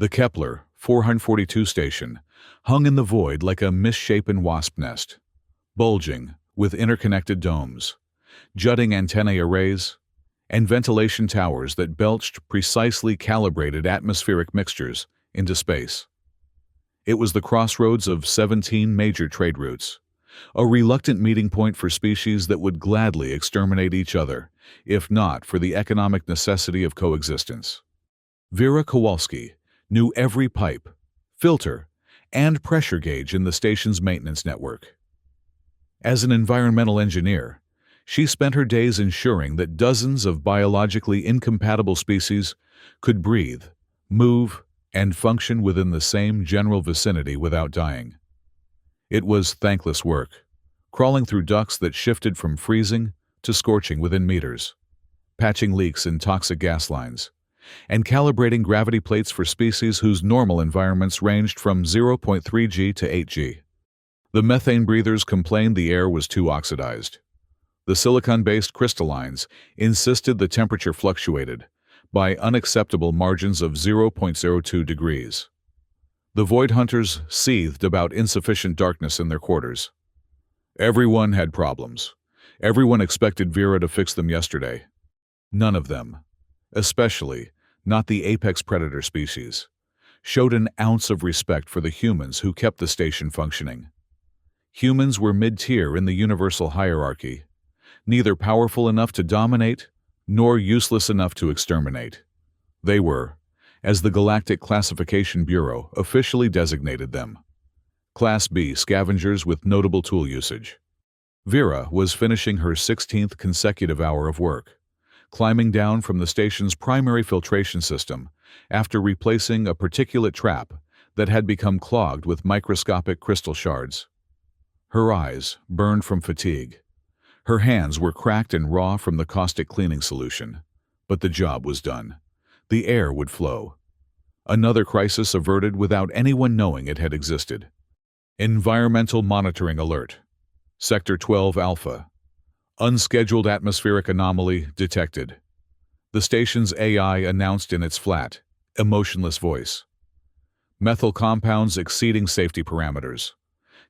The Kepler 442 station hung in the void like a misshapen wasp nest, bulging with interconnected domes, jutting antennae arrays, and ventilation towers that belched precisely calibrated atmospheric mixtures into space. It was the crossroads of 17 major trade routes, a reluctant meeting point for species that would gladly exterminate each other, if not for the economic necessity of coexistence. Vera Kowalski knew every pipe, filter, and pressure gauge in the station's maintenance network. As an environmental engineer, she spent her days ensuring that dozens of biologically incompatible species could breathe, move, and function within the same general vicinity without dying. It was thankless work, crawling through ducts that shifted from freezing to scorching within meters, patching leaks in toxic gas lines, and calibrating gravity plates for species whose normal environments ranged from 0.3 G to 8 G. The methane breathers complained the air was too oxidized. The silicon-based crystallines insisted the temperature fluctuated by unacceptable margins of 0.02 degrees. The void hunters seethed about insufficient darkness in their quarters. Everyone had problems. Everyone expected Vera to fix them yesterday. None of them, especially not the apex predator species, showed an ounce of respect for the humans who kept the station functioning. Humans were mid-tier in the universal hierarchy, neither powerful enough to dominate nor useless enough to exterminate. They were, as the Galactic Classification Bureau officially designated them, Class B scavengers with notable tool usage. Vera was finishing her 16th consecutive hour of work, climbing down from the station's primary filtration system after replacing a particulate trap that had become clogged with microscopic crystal shards. Her eyes burned from fatigue. Her hands were cracked and raw from the caustic cleaning solution, but the job was done. The air would flow. Another crisis averted without anyone knowing it had existed. Environmental monitoring alert. Sector 12 Alpha. Unscheduled atmospheric anomaly detected. The station's AI announced in its flat, emotionless voice. Methyl compounds exceeding safety parameters.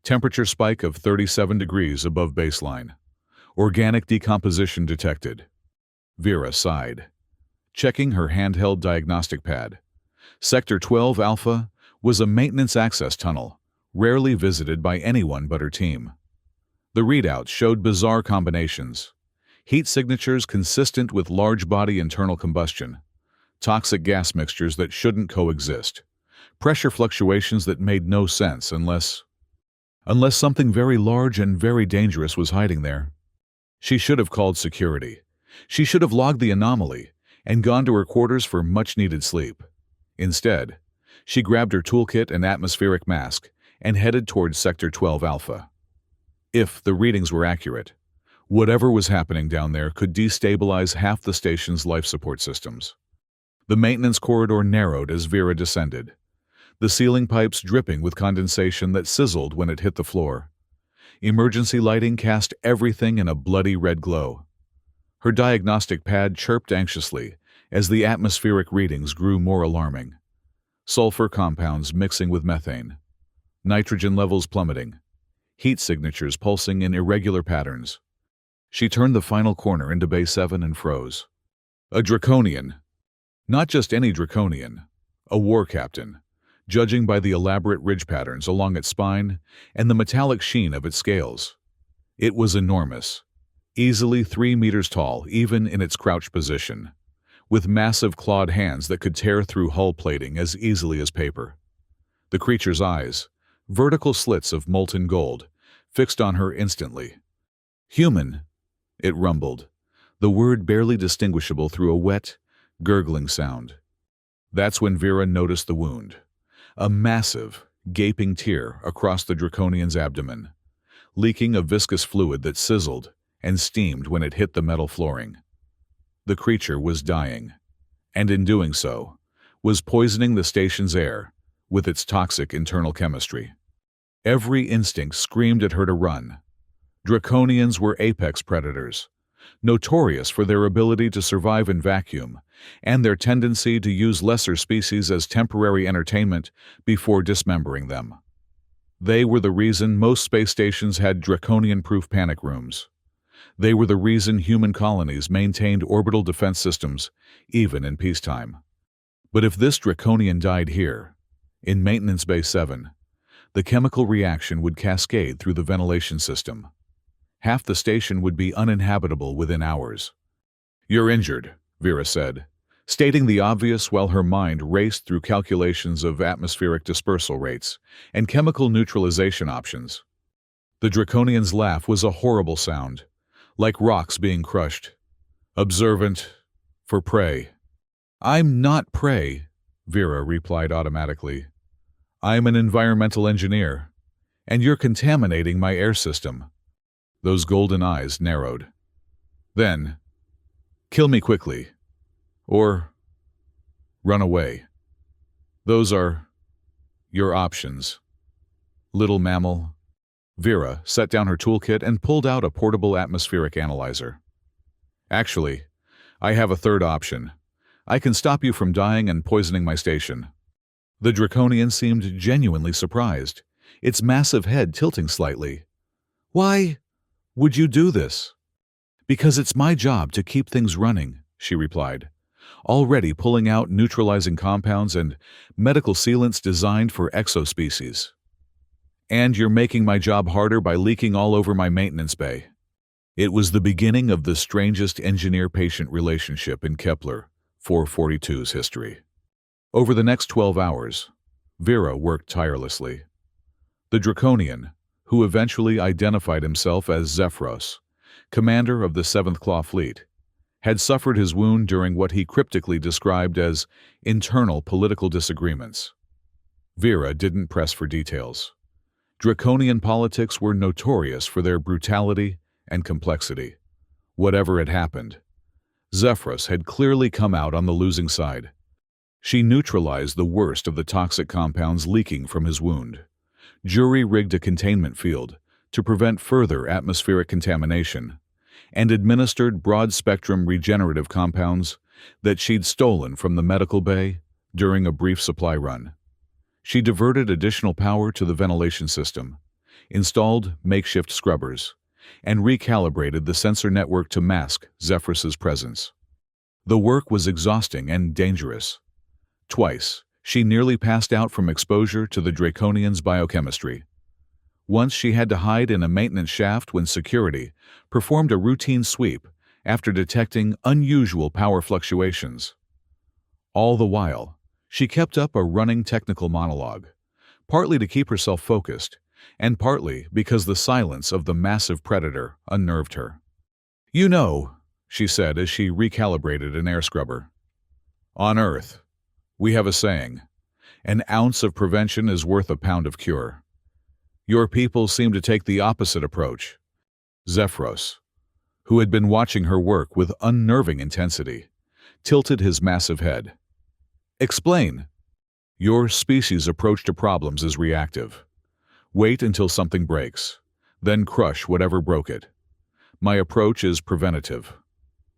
Temperature spike of 37 degrees above baseline. Organic decomposition detected. Vera sighed, checking her handheld diagnostic pad. Sector 12 Alpha was a maintenance access tunnel, rarely visited by anyone but her team. The readouts showed bizarre combinations. Heat signatures consistent with large-body internal combustion, toxic gas mixtures that shouldn't coexist, pressure fluctuations that made no sense unless something very large and very dangerous was hiding there. She should have called security. She should have logged the anomaly and gone to her quarters for much-needed sleep. Instead, she grabbed her toolkit and atmospheric mask and headed towards Sector 12 Alpha. If the readings were accurate, whatever was happening down there could destabilize half the station's life support systems. The maintenance corridor narrowed as Vera descended, the ceiling pipes dripping with condensation that sizzled when it hit the floor. Emergency lighting cast everything in a bloody red glow. Her diagnostic pad chirped anxiously as the atmospheric readings grew more alarming. Sulfur compounds mixing with methane. Nitrogen levels plummeting. Heat signatures pulsing in irregular patterns. She turned the final corner into Bay 7 and froze. A Draconian. Not just any Draconian. A war captain, judging by the elaborate ridge patterns along its spine and the metallic sheen of its scales. It was enormous, easily 3 meters tall even in its crouched position, with massive clawed hands that could tear through hull plating as easily as paper. The creature's eyes, vertical slits of molten gold, fixed on her instantly. "Human," it rumbled, the word barely distinguishable through a wet, gurgling sound. That's when Vera noticed the wound. A massive, gaping tear across the Draconian's abdomen, leaking a viscous fluid that sizzled and steamed when it hit the metal flooring. The creature was dying, and in doing so, was poisoning the station's air with its toxic internal chemistry. Every instinct screamed at her to run. Draconians were apex predators, notorious for their ability to survive in vacuum and their tendency to use lesser species as temporary entertainment before dismembering them. They were the reason most space stations had draconian-proof panic rooms. They were the reason human colonies maintained orbital defense systems, even in peacetime. But if this draconian died here, in Maintenance Bay 7, the chemical reaction would cascade through the ventilation system. Half the station would be uninhabitable within hours. "You're injured," Vera said, stating the obvious while her mind raced through calculations of atmospheric dispersal rates and chemical neutralization options. The draconian's laugh was a horrible sound, like rocks being crushed. "Observant for prey." "I'm not prey," Vera replied automatically. "I'm an environmental engineer, and you're contaminating my air system." Those golden eyes narrowed. "Then, kill me quickly, or run away. Those are your options, little mammal." Vera set down her toolkit and pulled out a portable atmospheric analyzer. "Actually, I have a third option. I can stop you from dying and poisoning my station." The draconian seemed genuinely surprised, its massive head tilting slightly. "Why would you do this?" "Because it's my job to keep things running," she replied, already pulling out neutralizing compounds and medical sealants designed for exospecies. "And you're making my job harder by leaking all over my maintenance bay." It was the beginning of the strangest engineer-patient relationship in Kepler 442's history. Over the next 12 hours, Vera worked tirelessly. The draconian, who eventually identified himself as Zephyros, commander of the 7th Claw Fleet, had suffered his wound during what he cryptically described as internal political disagreements. Vera didn't press for details. Draconian politics were notorious for their brutality and complexity. Whatever had happened, Zephyros had clearly come out on the losing side. She neutralized the worst of the toxic compounds leaking from his wound, jury-rigged a containment field to prevent further atmospheric contamination, and administered broad-spectrum regenerative compounds that she'd stolen from the medical bay during a brief supply run. She diverted additional power to the ventilation system, installed makeshift scrubbers, and recalibrated the sensor network to mask Zephyros's presence. The work was exhausting and dangerous. Twice, she nearly passed out from exposure to the draconian's biochemistry. Once she had to hide in a maintenance shaft when security performed a routine sweep after detecting unusual power fluctuations. All the while, she kept up a running technical monologue, partly to keep herself focused, and partly because the silence of the massive predator unnerved her. "You know," she said as she recalibrated an air scrubber, "on Earth, we have a saying, an ounce of prevention is worth a pound of cure. Your people seem to take the opposite approach." Zephyros, who had been watching her work with unnerving intensity, tilted his massive head. "Explain." "Your species' approach to problems is reactive. Wait until something breaks, then crush whatever broke it. My approach is preventative.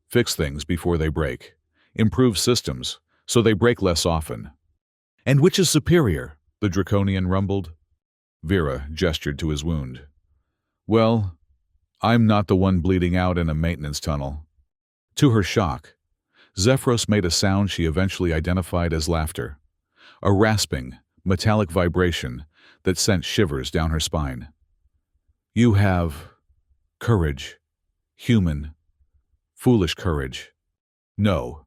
Fix things before they break. Improve systems so they break less often." "And which is superior?" the draconian rumbled. Vera gestured to his wound. "Well, I'm not the one bleeding out in a maintenance tunnel." To her shock, Zephyros made a sound she eventually identified as laughter, a rasping, metallic vibration that sent shivers down her spine. "You have courage, human, foolish courage." "No,"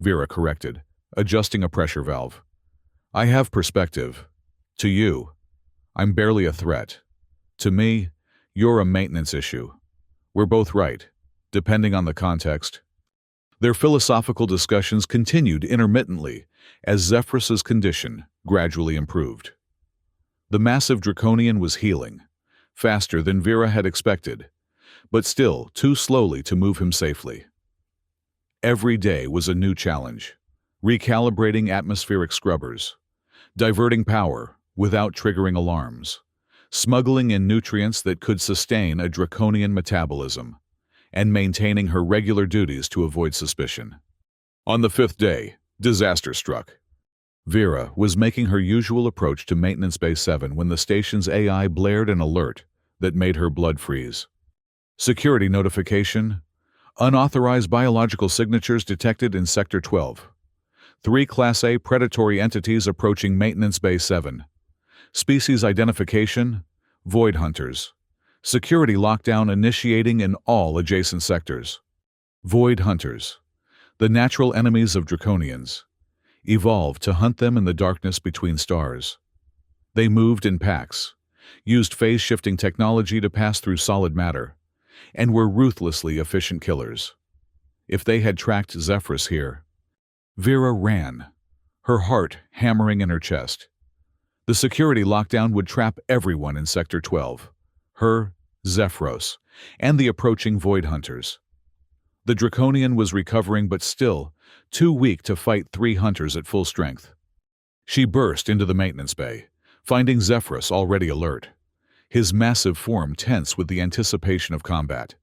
Vera corrected, adjusting a pressure valve. "I have perspective. To you, I'm barely a threat. To me, you're a maintenance issue. We're both right, depending on the context." Their philosophical discussions continued intermittently as Zephyros's condition gradually improved. The massive draconian was healing, faster than Vera had expected, but still too slowly to move him safely. Every day was a new challenge, recalibrating atmospheric scrubbers, diverting power without triggering alarms, smuggling in nutrients that could sustain a draconian metabolism, and maintaining her regular duties to avoid suspicion. On the fifth day, disaster struck. Vera was making her usual approach to Maintenance Bay 7 when the station's AI blared an alert that made her blood freeze. Security notification: unauthorized biological signatures detected in Sector 12. 3 Class A predatory entities approaching Maintenance Bay 7. Species identification: void hunters. Security lockdown initiating in all adjacent sectors. Void hunters, the natural enemies of draconians, evolved to hunt them in the darkness between stars. They moved in packs, used phase-shifting technology to pass through solid matter, and were ruthlessly efficient killers. If they had tracked Zephyrus here, Vera ran, her heart hammering in her chest. The security lockdown would trap everyone in Sector 12, her, Zephyros, and the approaching void hunters. The Draconian was recovering but still too weak to fight 3 hunters at full strength. She burst into the maintenance bay, finding Zephyrus already alert, his massive form tense with the anticipation of combat.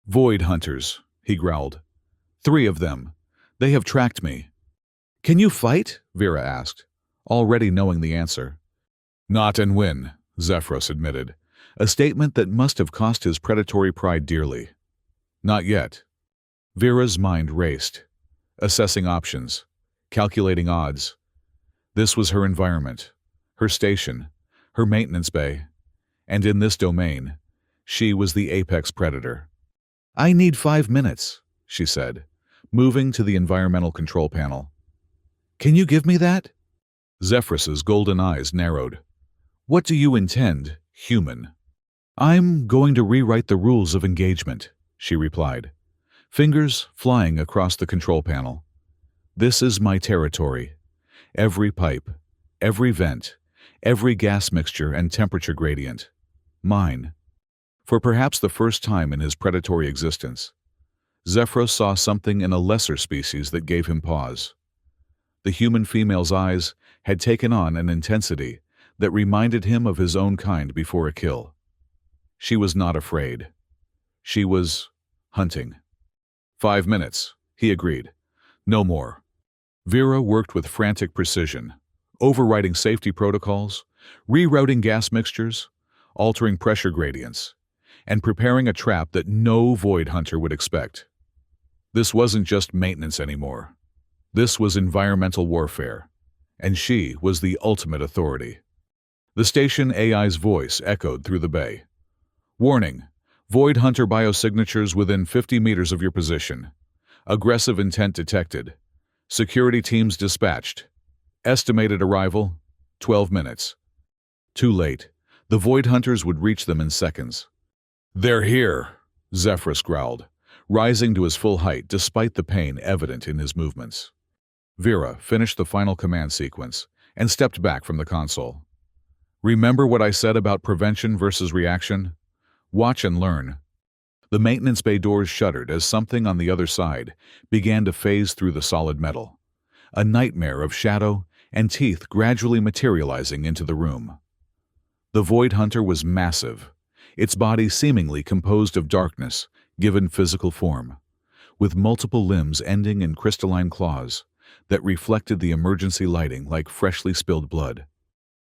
"Void hunters," he growled. "3 of them. They have tracked me." "Can you fight?" Vera asked, already knowing the answer. "Not and win," Zephyrus admitted, a statement that must have cost his predatory pride dearly. "Not yet." Vera's mind raced, assessing options, calculating odds. This was her environment, her station, her maintenance bay, and in this domain, she was the apex predator. "I need 5 minutes," she said, moving to the environmental control panel. "Can you give me that?" Zephyrus's golden eyes narrowed. "What do you intend, human?" "I'm going to rewrite the rules of engagement," she replied, fingers flying across the control panel. "This is my territory. Every pipe, every vent, every gas mixture and temperature gradient. Mine." For perhaps the first time in his predatory existence, Zephyros saw something in a lesser species that gave him pause. The human female's eyes had taken on an intensity that reminded him of his own kind before a kill. She was not afraid. She was hunting. 5 minutes, he agreed. No more. Vera worked with frantic precision, overriding safety protocols, rerouting gas mixtures, altering pressure gradients, and preparing a trap that no void hunter would expect. This wasn't just maintenance anymore. This was environmental warfare, and she was the ultimate authority. The station AI's voice echoed through the bay. "Warning, void hunter biosignatures within 50 meters of your position. Aggressive intent detected. Security teams dispatched. Estimated arrival, 12 minutes. Too late. The void hunters would reach them in seconds. "They're here," Zephyrus growled, rising to his full height despite the pain evident in his movements. Vera finished the final command sequence and stepped back from the console. "Remember what I said about prevention versus reaction? Watch and learn." The maintenance bay doors shuddered as something on the other side began to phase through the solid metal, a nightmare of shadow and teeth gradually materializing into the room. The void hunter was massive, its body seemingly composed of darkness given physical form, with multiple limbs ending in crystalline claws that reflected the emergency lighting like freshly spilled blood.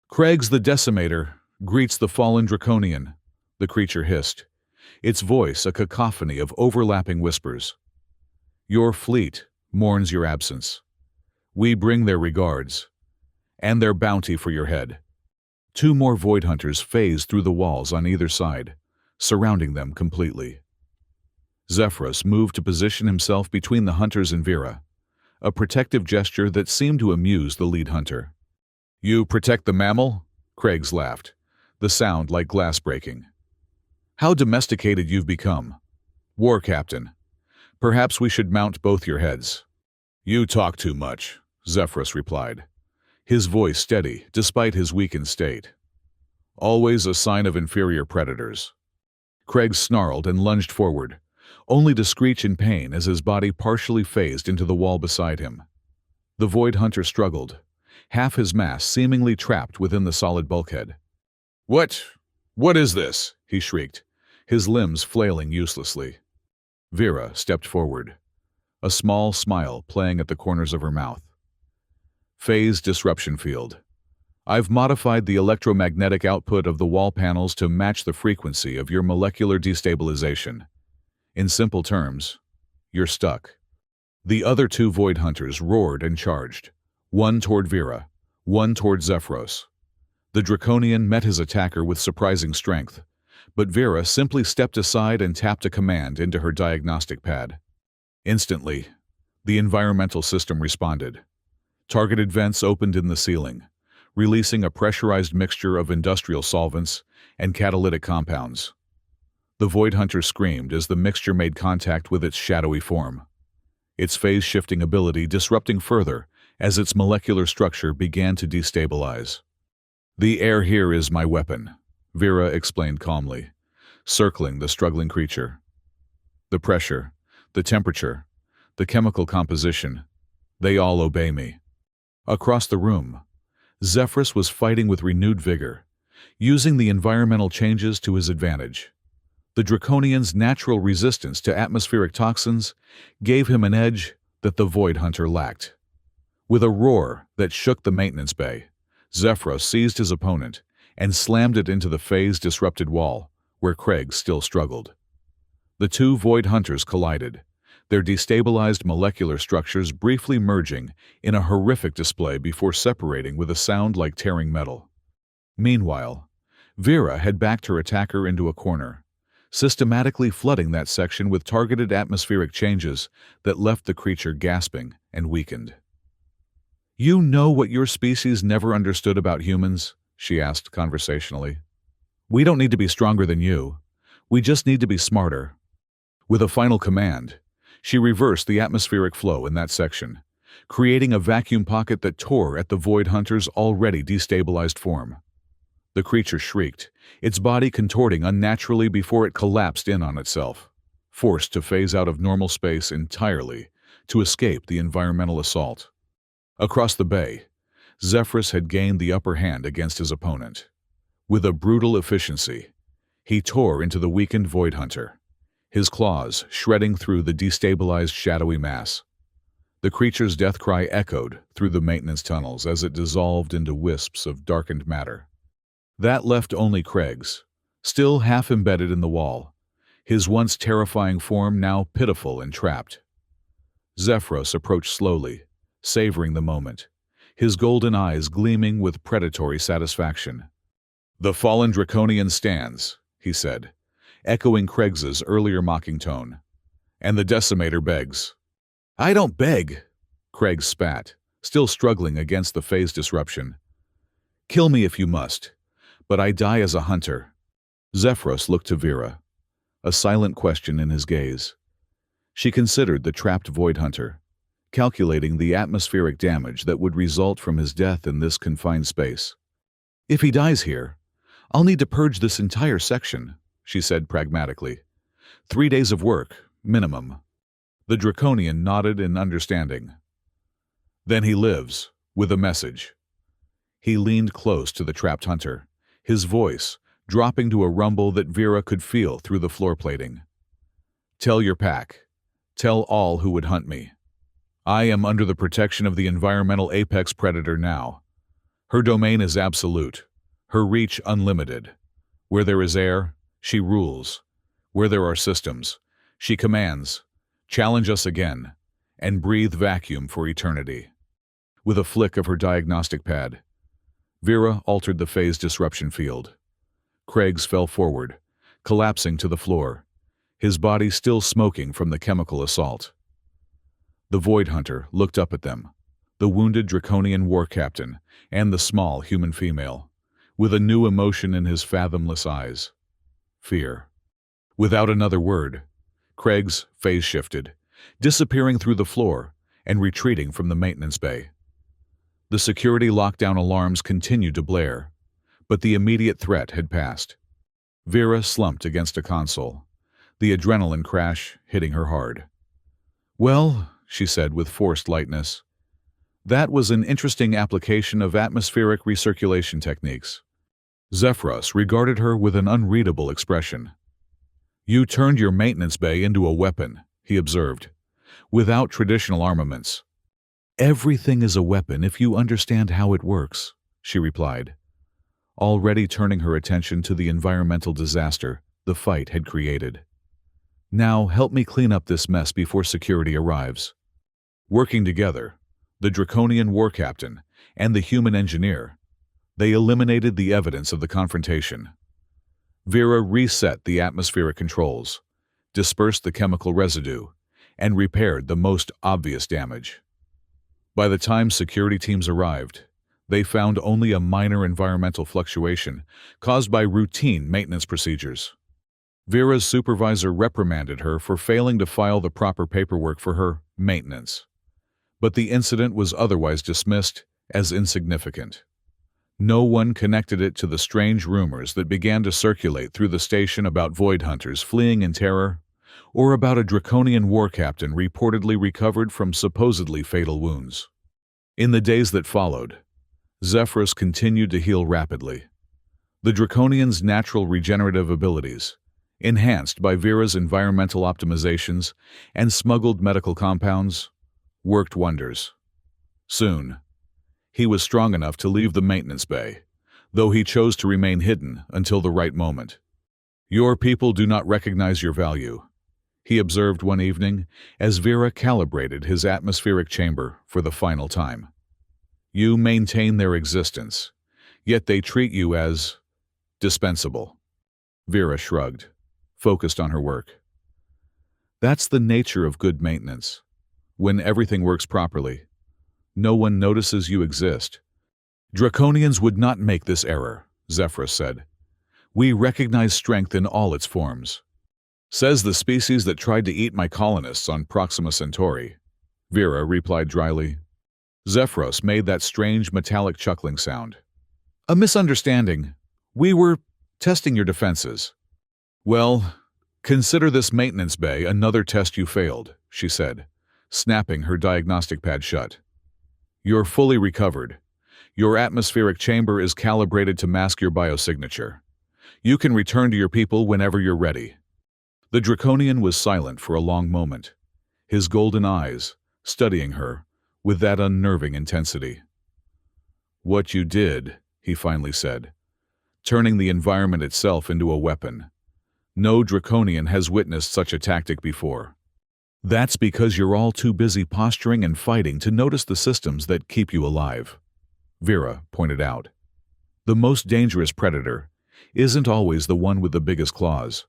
"Craig's the Decimator greets the fallen Draconian," the creature hissed, its voice a cacophony of overlapping whispers. "Your fleet mourns your absence. We bring their regards, and their bounty for your head." 2 more void hunters phased through the walls on either side, surrounding them completely. Zephyrus moved to position himself between the hunters and Vera, a protective gesture that seemed to amuse the lead hunter. "You protect the mammal?" Craigs laughed, the sound like glass breaking. "How domesticated you've become. War captain. Perhaps we should mount both your heads." "You talk too much," Zephyrus replied, his voice steady despite his weakened state. "Always a sign of inferior predators." Craig snarled and lunged forward, only to screech in pain as his body partially phased into the wall beside him. The void hunter struggled, half his mass seemingly trapped within the solid bulkhead. What is this?" he shrieked, his limbs flailing uselessly. Vera stepped forward, a small smile playing at the corners of her mouth. Phase disruption field. I've modified the electromagnetic output of the wall panels to match the frequency of your molecular destabilization. In simple terms, you're stuck. The other two Void Hunters roared and charged, one toward Vera, one toward Zephyros. The Draconian met his attacker with surprising strength, but Vera simply stepped aside and tapped a command into her diagnostic pad. Instantly, the environmental system responded. Targeted vents opened in the ceiling, releasing a pressurized mixture of industrial solvents and catalytic compounds. The Void Hunter screamed as the mixture made contact with its shadowy form, its phase-shifting ability disrupting further as its molecular structure began to destabilize. "The air here is my weapon," Vera explained calmly, circling the struggling creature. "The pressure, the temperature, the chemical composition, they all obey me." Across the room, Zephyros was fighting with renewed vigor, using the environmental changes to his advantage. The Draconian's natural resistance to atmospheric toxins gave him an edge that the Void Hunter lacked. With a roar that shook the maintenance bay, Zephyros seized his opponent and slammed it into the phase-disrupted wall, where Craig still struggled. The two Void Hunters collided, their destabilized molecular structures briefly merging in a horrific display before separating with a sound like tearing metal. Meanwhile, Vera had backed her attacker into a corner, systematically flooding that section with targeted atmospheric changes that left the creature gasping and weakened. "You know what your species never understood about humans?" she asked conversationally. "We don't need to be stronger than you. We just need to be smarter." With a final command, she reversed the atmospheric flow in that section, creating a vacuum pocket that tore at the Void Hunter's already destabilized form. The creature shrieked, its body contorting unnaturally before it collapsed in on itself, forced to phase out of normal space entirely to escape the environmental assault. Across the bay, Zephyros had gained the upper hand against his opponent. With a brutal efficiency, he tore into the weakened Void Hunter, his claws shredding through the destabilized shadowy mass. The creature's death cry echoed through the maintenance tunnels as it dissolved into wisps of darkened matter. That left only Craig's, still half embedded in the wall, his once terrifying form now pitiful and trapped. Zephyros approached slowly, savoring the moment, his golden eyes gleaming with predatory satisfaction. "The fallen Draconian stands," he said, echoing Craig's earlier mocking tone. "And the Decimator begs." "I don't beg," Craig spat, still struggling against the phase disruption. "Kill me if you must, but I die as a hunter." Zephyros looked to Vera, a silent question in his gaze. She considered the trapped Void Hunter, calculating the atmospheric damage that would result from his death in this confined space. "If he dies here, I'll need to purge this entire section," she said pragmatically. 3 days of work, minimum." The Draconian nodded in understanding. "Then he lives, with a message." He leaned close to the trapped hunter, his voice dropping to a rumble that Vera could feel through the floor plating. "Tell your pack. Tell all who would hunt me. I am under the protection of the environmental apex predator now. Her domain is absolute, her reach unlimited. Where there is air, she rules. Where there are systems, she commands. Challenge us again, and breathe vacuum for eternity." With a flick of her diagnostic pad, Vera altered the phase disruption field. Craig's fell forward, collapsing to the floor, his body still smoking from the chemical assault. The Void Hunter looked up at them, the wounded Draconian war captain and the small human female, with a new emotion in his fathomless eyes: fear. Without another word, Craig's phase shifted, disappearing through the floor and retreating from the maintenance bay. The security lockdown alarms continued to blare, but the immediate threat had passed. Vera slumped against a console, the adrenaline crash hitting her hard. "Well," she said with forced lightness, "that was an interesting application of atmospheric recirculation techniques." Zephyros regarded her with an unreadable expression. "You turned your maintenance bay into a weapon," he observed, without traditional armaments. Everything is a weapon if you understand how it works, she replied, already turning her attention to the environmental disaster the fight had created. Now help me clean up this mess before security arrives. Working together, the Draconian war captain and the human engineer, they eliminated the evidence of the confrontation. Vera reset the atmospheric controls, dispersed the chemical residue, and repaired the most obvious damage. By the time security teams arrived, they found only a minor environmental fluctuation caused by routine maintenance procedures. Vera's supervisor reprimanded her for failing to file the proper paperwork for her maintenance, but the incident was otherwise dismissed as insignificant. No one connected it to the strange rumors that began to circulate through the station about void hunters fleeing in terror, or about a draconian war captain reportedly recovered from supposedly fatal wounds. In the days that followed, Zephyros continued to heal rapidly. The draconian's natural regenerative abilities, enhanced by Vera's environmental optimizations and smuggled medical compounds, worked wonders. Soon, he was strong enough to leave the maintenance bay, though he chose to remain hidden until the right moment. "Your people do not recognize your value," he observed one evening as Vera calibrated his atmospheric chamber for the final time. "You maintain their existence, yet they treat you as dispensable." Vera shrugged, focused on her work. "That's the nature of good maintenance. When everything works properly, no one notices you exist." "Draconians would not make this error," Zephyros said. "We recognize strength in all its forms." "Says the species that tried to eat my colonists on Proxima Centauri," Vera replied dryly. Zephyros made that strange metallic chuckling sound. "A misunderstanding. We were testing your defenses." "Well, consider this maintenance bay another test you failed," she said, snapping her diagnostic pad shut. "You're fully recovered. Your atmospheric chamber is calibrated to mask your biosignature. You can return to your people whenever you're ready." The Draconian was silent for a long moment, his golden eyes studying her with that unnerving intensity. "What you did," he finally said, "turning the environment itself into a weapon. No Draconian has witnessed such a tactic before." "That's because you're all too busy posturing and fighting to notice the systems that keep you alive," Vera pointed out. "The most dangerous predator isn't always the one with the biggest claws."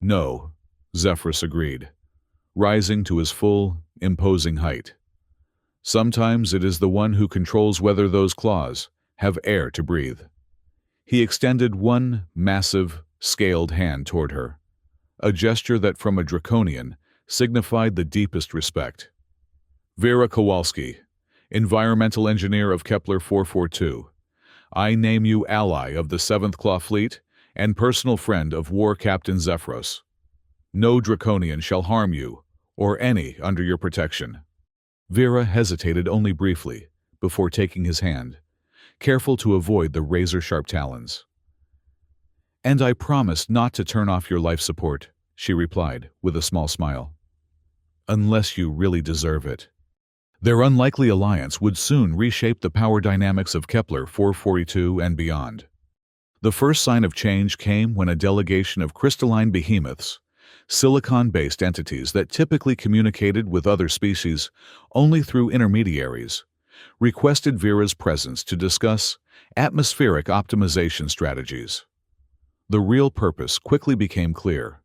"No," Zephyros agreed, rising to his full, imposing height. "Sometimes it is the one who controls whether those claws have air to breathe." He extended one massive, scaled hand toward her, a gesture that from a Draconian signified the deepest respect. "Vera Kowalski, environmental engineer of Kepler 442, I name you ally of the 7th Claw Fleet and personal friend of War Captain Zephyros. No Draconian shall harm you or any under your protection." Vera hesitated only briefly before taking his hand, careful to avoid the razor-sharp talons. "And I promise not to turn off your life support," she replied with a small smile. "Unless you really deserve it." Their unlikely alliance would soon reshape the power dynamics of Kepler 442 and beyond. The first sign of change came when a delegation of crystalline behemoths, silicon-based entities that typically communicated with other species only through intermediaries, requested Vera's presence to discuss atmospheric optimization strategies. The real purpose quickly became clear.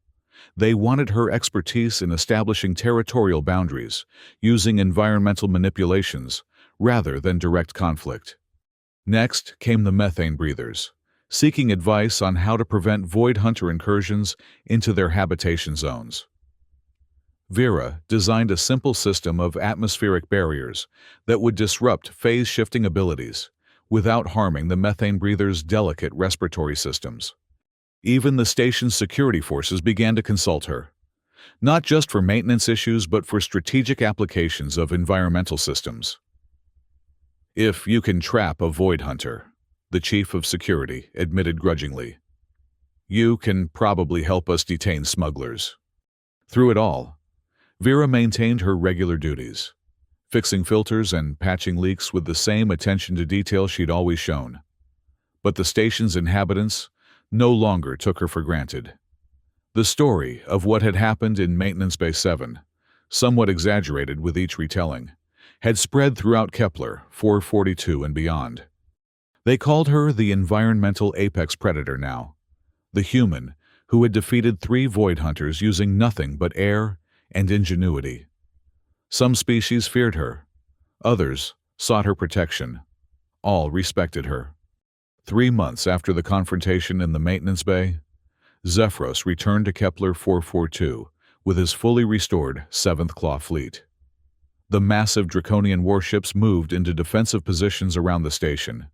They wanted her expertise in establishing territorial boundaries, using environmental manipulations, rather than direct conflict. Next came the methane breathers, seeking advice on how to prevent void hunter incursions into their habitation zones. Vera designed a simple system of atmospheric barriers that would disrupt phase-shifting abilities without harming the methane breathers' delicate respiratory systems. Even the station's security forces began to consult her, not just for maintenance issues but for strategic applications of environmental systems. "If you can trap a void hunter," the chief of security admitted grudgingly, "you can probably help us detain smugglers." Through it all, Vera maintained her regular duties, fixing filters and patching leaks with the same attention to detail she'd always shown. But the station's inhabitants no longer took her for granted. The story of what had happened in Maintenance Bay 7, somewhat exaggerated with each retelling, had spread throughout Kepler 442 and beyond. They called her the environmental apex predator now, the human who had defeated 3 void hunters using nothing but air and ingenuity. Some species feared her, others sought her protection. All respected her. 3 months after the confrontation in the maintenance bay, Zephyros returned to Kepler 442 with his fully restored 7th Claw fleet. The massive Draconian warships moved into defensive positions around the station,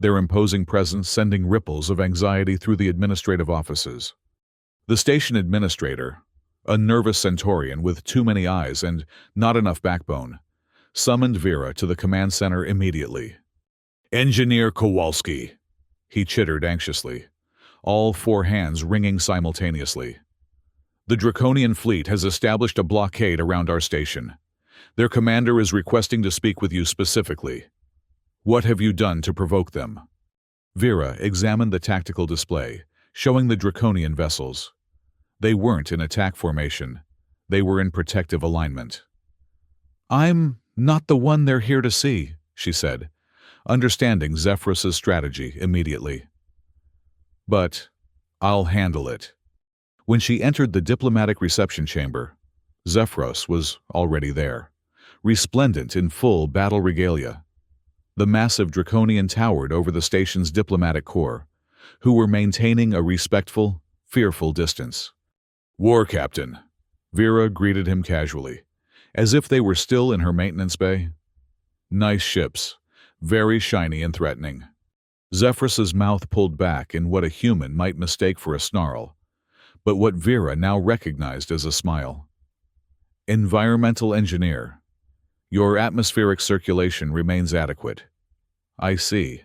their imposing presence sending ripples of anxiety through the administrative offices. The station administrator, a nervous Centaurian with too many eyes and not enough backbone, summoned Vera to the command center immediately. "Engineer Kowalski," he chittered anxiously, all 4 hands ringing simultaneously. "The Draconian fleet has established a blockade around our station. Their commander is requesting to speak with you specifically. What have you done to provoke them?" Vera examined the tactical display, showing the Draconian vessels. They weren't in attack formation. They were in protective alignment. "I'm not the one they're here to see," she said, understanding Zephyros's strategy immediately. "But I'll handle it." When she entered the diplomatic reception chamber, Zephyros was already there, resplendent in full battle regalia. The massive Draconian towered over the station's diplomatic corps, who were maintaining a respectful, fearful distance. "War Captain," Vera greeted him casually, as if they were still in her maintenance bay. "Nice ships, very shiny and threatening." Zephyros's mouth pulled back in what a human might mistake for a snarl, but what Vera now recognized as a smile. "Environmental engineer, your atmospheric circulation remains adequate." "I see."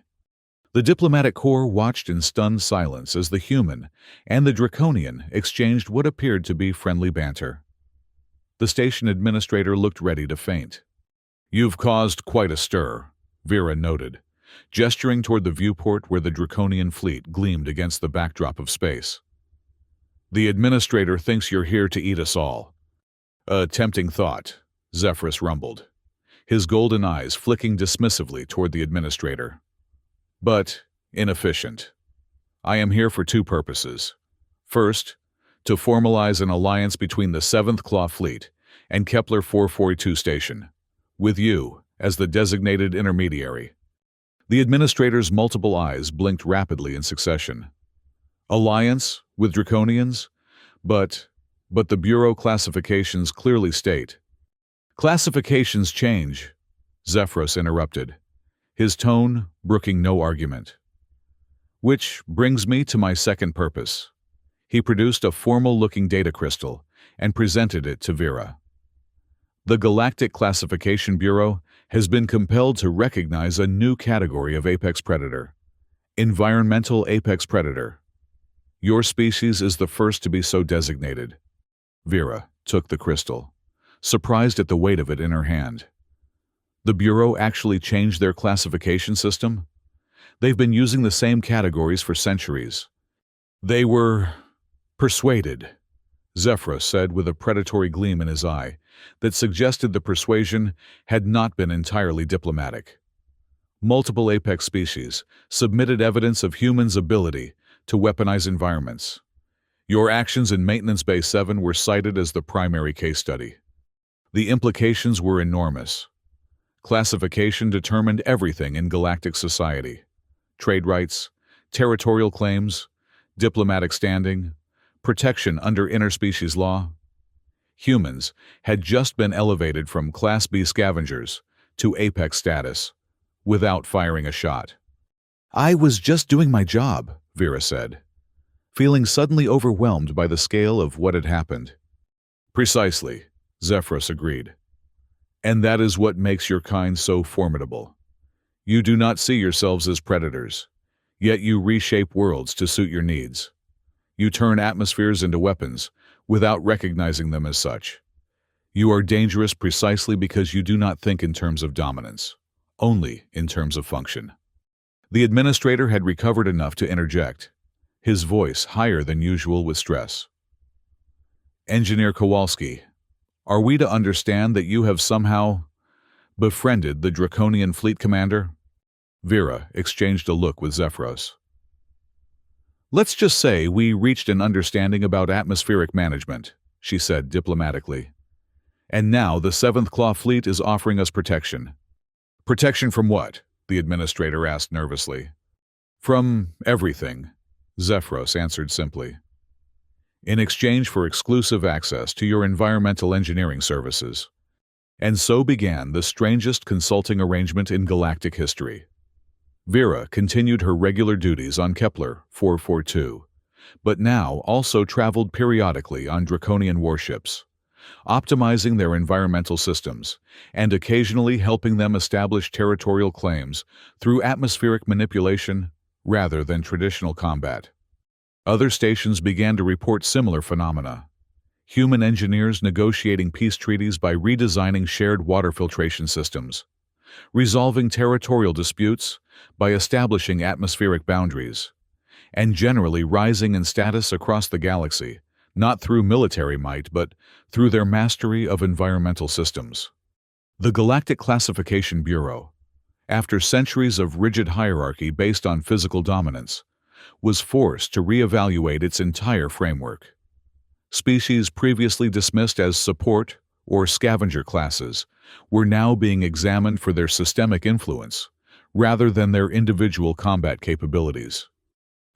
The diplomatic corps watched in stunned silence as the human and the Draconian exchanged what appeared to be friendly banter. The station administrator looked ready to faint. "You've caused quite a stir," Vera noted, gesturing toward the viewport where the Draconian fleet gleamed against the backdrop of space. "The administrator thinks you're here to eat us all." "A tempting thought," Zephyros rumbled, his golden eyes flicking dismissively toward the administrator. "But inefficient. I am here for 2 purposes. First, to formalize an alliance between the 7th Claw Fleet and Kepler 442 station, with you as the designated intermediary." The administrator's multiple eyes blinked rapidly in succession. "Alliance with Draconians? But the Bureau classifications clearly state—" "Classifications change," Zephyros interrupted, his tone brooking no argument. "Which brings me to my second purpose." He produced a formal-looking data crystal and presented it to Vera. "The Galactic Classification Bureau has been compelled to recognize a new category of apex predator, environmental apex predator. Your species is the first to be so designated." Vera took the crystal, surprised at the weight of it in her hand. The Bureau actually changed their classification system? They've been using the same categories for centuries. "They were persuaded," Zephyros said with a predatory gleam in his eye that suggested the persuasion had not been entirely diplomatic. "Multiple apex species submitted evidence of humans' ability to weaponize environments. Your actions in Maintenance Bay 7 were cited as the primary case study. The implications were enormous. Classification determined everything in galactic society: trade rights, territorial claims, diplomatic standing, protection under interspecies law. Humans had just been elevated from Class B scavengers to apex status, without firing a shot." "I was just doing my job," Vera said, feeling suddenly overwhelmed by the scale of what had happened. "Precisely," Zephyros agreed. "And that is what makes your kind so formidable. You do not see yourselves as predators, yet you reshape worlds to suit your needs. You turn atmospheres into weapons without recognizing them as such. You are dangerous precisely because you do not think in terms of dominance, only in terms of function. The administrator had recovered enough to interject, his voice higher than usual with stress. Engineer Kowalski, are we to understand that you have somehow befriended the Draconian fleet commander? Vera exchanged a look with Zephyros. Let's just say we reached an understanding about atmospheric management, she said diplomatically. And now the 7th Claw Fleet is offering us protection. Protection from what? The administrator asked nervously. From everything, Zephyros answered simply. In exchange for exclusive access to your environmental engineering services. And so began the strangest consulting arrangement in galactic history. Vera continued her regular duties on Kepler 442, but now also traveled periodically on Draconian warships, optimizing their environmental systems and occasionally helping them establish territorial claims through atmospheric manipulation rather than traditional combat. Other stations began to report similar phenomena. Human engineers negotiating peace treaties by redesigning shared water filtration systems, resolving territorial disputes by establishing atmospheric boundaries, and generally rising in status across the galaxy, not through military might but through their mastery of environmental systems. The Galactic Classification Bureau, after centuries of rigid hierarchy based on physical dominance, was forced to reevaluate its entire framework. Species previously dismissed as support or scavenger classes were now being examined for their systemic influence, rather than their individual combat capabilities.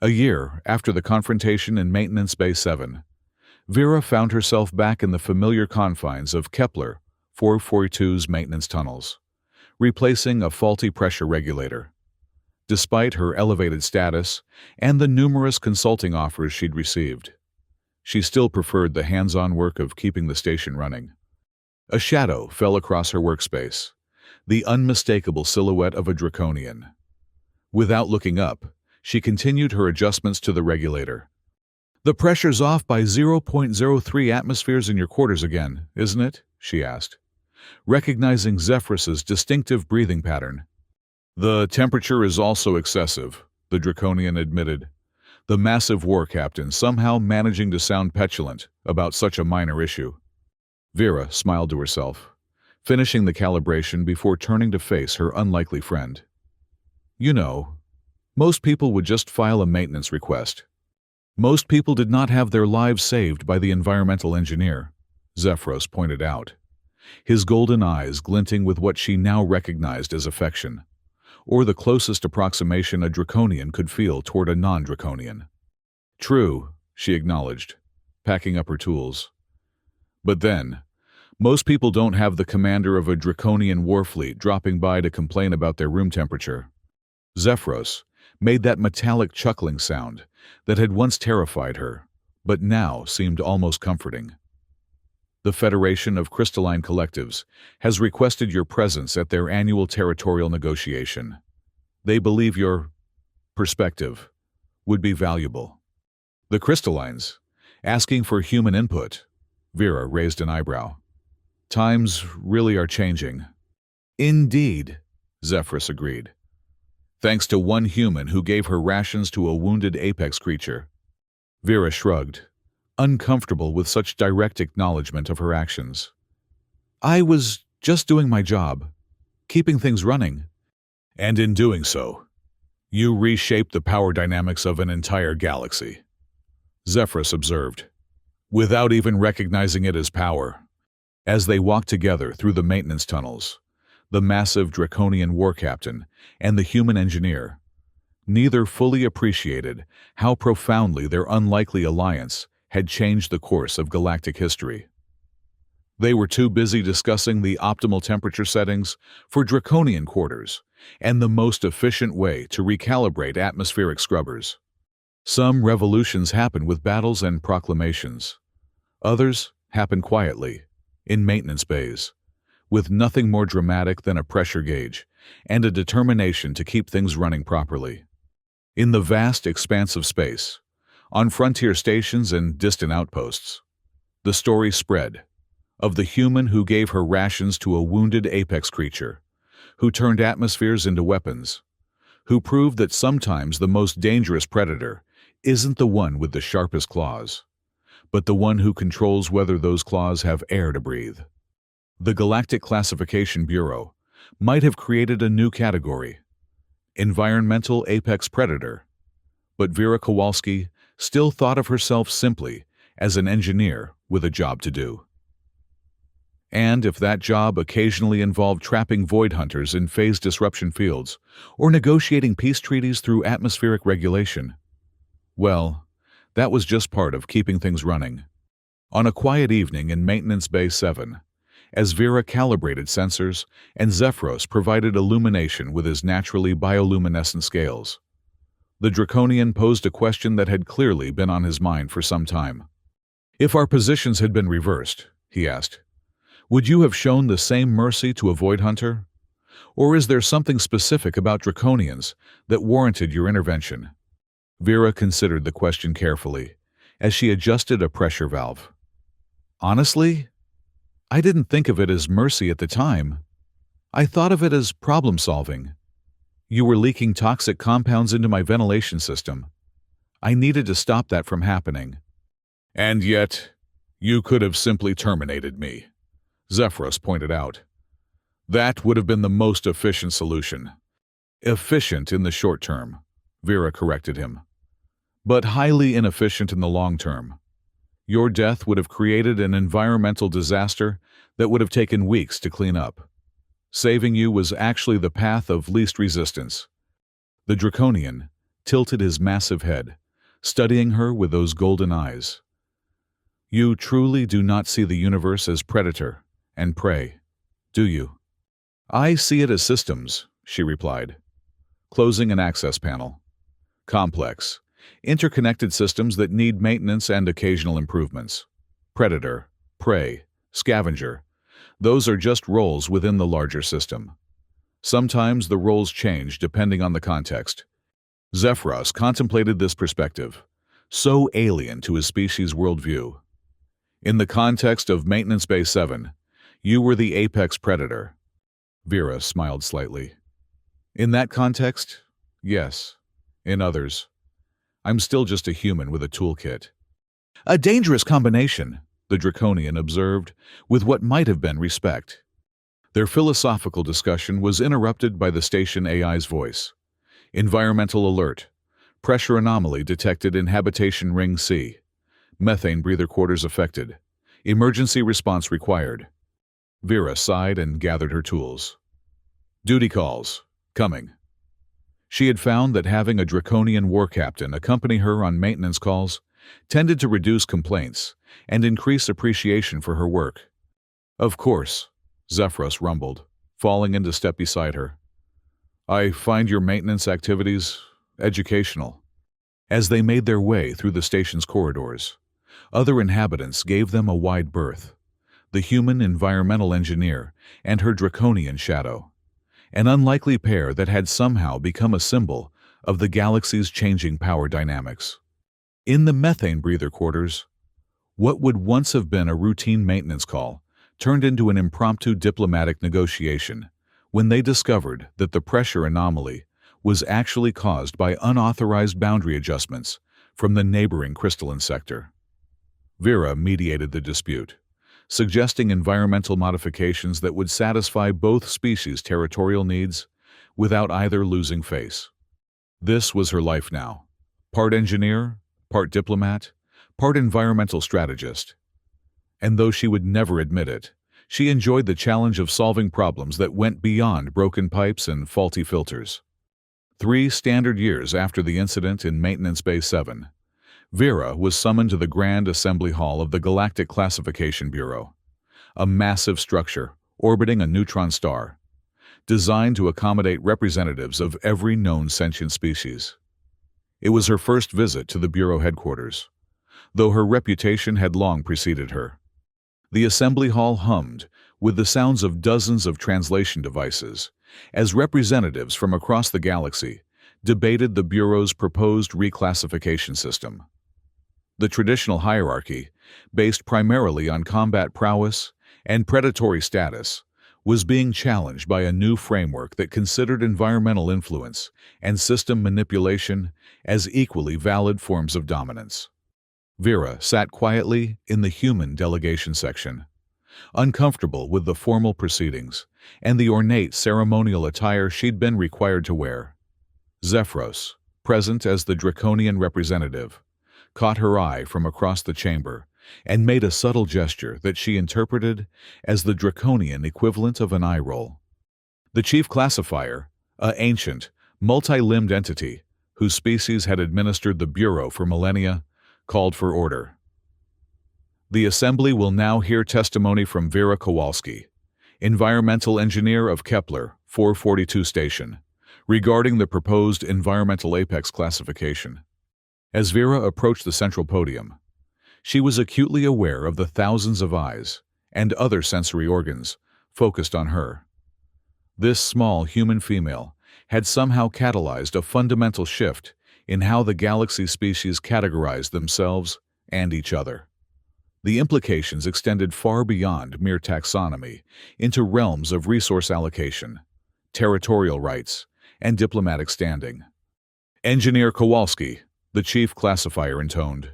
A year after the confrontation in Maintenance Bay 7, Vera found herself back in the familiar confines of Kepler 442's maintenance tunnels, replacing a faulty pressure regulator. Despite her elevated status and the numerous consulting offers she'd received, she still preferred the hands-on work of keeping the station running. A shadow fell across her workspace, the unmistakable silhouette of a Draconian. Without looking up, she continued her adjustments to the regulator. "The pressure's off by 0.03 atmospheres in your quarters again, isn't it?" she asked, recognizing Zephyrus's distinctive breathing pattern. "The temperature is also excessive," the Draconian admitted, the massive war captain somehow managing to sound petulant about such a minor issue. Vera smiled to herself, finishing the calibration before turning to face her unlikely friend. "You know, most people would just file a maintenance request. Most people did not have their lives saved by the environmental engineer," Zephyros pointed out, his golden eyes glinting with what she now recognized as affection, or the closest approximation a Draconian could feel toward a non-Draconian. "True," she acknowledged, packing up her tools. "But then, most people don't have the commander of a Draconian warfleet dropping by to complain about their room temperature." Zephyros made that metallic chuckling sound that had once terrified her, but now seemed almost comforting. "The Federation of Crystalline Collectives has requested your presence at their annual territorial negotiation. They believe your perspective would be valuable." "The Crystallines, asking for human input?" Vera raised an eyebrow. "Times really are changing." "Indeed," Zephyrus agreed. "Thanks to one human who gave her rations to a wounded apex creature." Vera shrugged, uncomfortable with such direct acknowledgement of her actions. "I was just doing my job, keeping things running." "And in doing so, you reshaped the power dynamics of an entire galaxy," Zephyrus observed, without even recognizing it as power. As they walked together through the maintenance tunnels, the massive Draconian war captain and the human engineer, neither fully appreciated how profoundly their unlikely alliance had changed the course of galactic history. They were too busy discussing the optimal temperature settings for Draconian quarters and the most efficient way to recalibrate atmospheric scrubbers. Some revolutions happen with battles and proclamations. Others happen quietly, in maintenance bays, with nothing more dramatic than a pressure gauge and a determination to keep things running properly. In the vast expanse of space, on frontier stations and distant outposts, the story spread, of the human who gave her rations to a wounded apex creature, who turned atmospheres into weapons, who proved that sometimes the most dangerous predator isn't the one with the sharpest claws, but the one who controls whether those claws have air to breathe. The Galactic Classification Bureau might have created a new category, environmental apex predator, but Vera Kowalski still thought of herself simply as an engineer with a job to do. And if that job occasionally involved trapping void hunters in phase disruption fields or negotiating peace treaties through atmospheric regulation, well, that was just part of keeping things running. On a quiet evening in Maintenance Bay 7, as Vera calibrated sensors and Zephyros provided illumination with his naturally bioluminescent scales, the Draconian posed a question that had clearly been on his mind for some time. If our positions had been reversed, he asked, would you have shown the same mercy to a void hunter? Or is there something specific about Draconians that warranted your intervention? Vera considered the question carefully as she adjusted a pressure valve. Honestly, I didn't think of it as mercy at the time. I thought of it as problem-solving. You were leaking toxic compounds into my ventilation system. I needed to stop that from happening. And yet, you could have simply terminated me, Zephyros pointed out. That would have been the most efficient solution. Efficient in the short term, Vera corrected him, but highly inefficient in the long term. Your death would have created an environmental disaster that would have taken weeks to clean up. Saving you was actually the path of least resistance. The Draconian tilted his massive head, studying her with those golden eyes. You truly do not see the universe as predator and prey, do you? I see it as systems, she replied, closing an access panel. Complex, interconnected systems that need maintenance and occasional improvements. Predator, prey, scavenger. Those are just roles within the larger system. Sometimes the roles change depending on the context. Zephyros contemplated this perspective, so alien to his species' worldview. In the context of Maintenance Bay 7, you were the apex predator. Vera smiled slightly. In that context, yes. In others, I'm still just a human with a toolkit. A dangerous combination, the Draconian observed, with what might have been respect. Their philosophical discussion was interrupted by the station AI's voice. Environmental alert. Pressure anomaly detected in Habitation Ring C. Methane breather quarters affected. Emergency response required. Vera sighed and gathered her tools. Duty calls. Coming. She had found that having a Draconian war captain accompany her on maintenance calls tended to reduce complaints and increase appreciation for her work. Of course, Zephyros rumbled, falling into step beside her. I find your maintenance activities educational. As they made their way through the station's corridors, other inhabitants gave them a wide berth. The human environmental engineer and her Draconian shadow, an unlikely pair that had somehow become a symbol of the galaxy's changing power dynamics. In the methane breather quarters, what would once have been a routine maintenance call turned into an impromptu diplomatic negotiation when they discovered that the pressure anomaly was actually caused by unauthorized boundary adjustments from the neighboring crystalline sector. Vera mediated the dispute, suggesting environmental modifications that would satisfy both species' territorial needs without either losing face. This was her life now, part engineer, part diplomat, part environmental strategist. And though she would never admit it, she enjoyed the challenge of solving problems that went beyond broken pipes and faulty filters. 3 standard years after the incident in Maintenance Bay 7, Vera was summoned to the Grand Assembly Hall of the Galactic Classification Bureau, a massive structure orbiting a neutron star, designed to accommodate representatives of every known sentient species. It was her first visit to the Bureau headquarters, though her reputation had long preceded her. The assembly hall hummed with the sounds of dozens of translation devices as representatives from across the galaxy debated the Bureau's proposed reclassification system. The traditional hierarchy, based primarily on combat prowess and predatory status, was being challenged by a new framework that considered environmental influence and system manipulation as equally valid forms of dominance. Vera sat quietly in the human delegation section, uncomfortable with the formal proceedings and the ornate ceremonial attire she'd been required to wear. Zephyros, present as the draconian representative, caught her eye from across the chamber and made a subtle gesture that she interpreted as the draconian equivalent of an eye roll. The chief classifier, an ancient, multi-limbed entity whose species had administered the Bureau for millennia, called for order. The Assembly will now hear testimony from Vera Kowalski, environmental engineer of Kepler 442 station, regarding the proposed environmental apex classification. As Vera approached the central podium, she was acutely aware of the thousands of eyes and other sensory organs focused on her. This small human female had somehow catalyzed a fundamental shift in how the galaxy species categorized themselves and each other. The implications extended far beyond mere taxonomy into realms of resource allocation, territorial rights, and diplomatic standing. Engineer Kowalski, the chief classifier, intoned,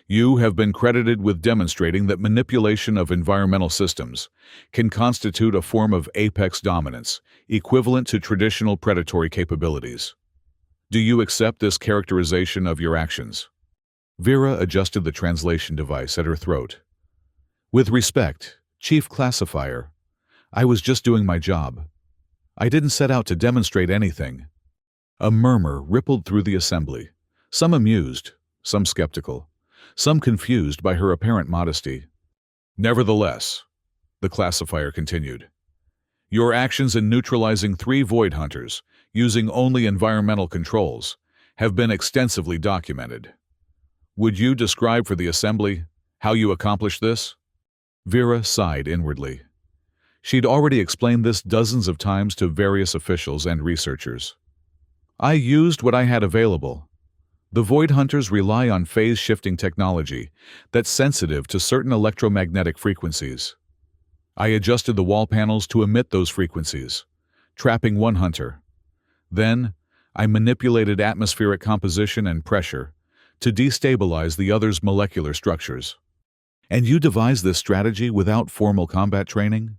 "You have been credited with demonstrating that manipulation of environmental systems can constitute a form of apex dominance equivalent to traditional predatory capabilities. Do you accept this characterization of your actions?" Vera adjusted the translation device at her throat. "With respect, Chief Classifier, I was just doing my job. I didn't set out to demonstrate anything." A murmur rippled through the assembly, some amused, some skeptical, some confused by her apparent modesty. "Nevertheless," the classifier continued, "your actions in neutralizing 3 void hunters using only environmental controls have been extensively documented. Would you describe for the Assembly how you accomplished this?" Vera sighed inwardly. She'd already explained this dozens of times to various officials and researchers. "I used what I had available. The void hunters rely on phase-shifting technology that's sensitive to certain electromagnetic frequencies. I adjusted the wall panels to emit those frequencies, trapping one hunter. Then, I manipulated atmospheric composition and pressure to destabilize the other's molecular structures." "And you devised this strategy without formal combat training?"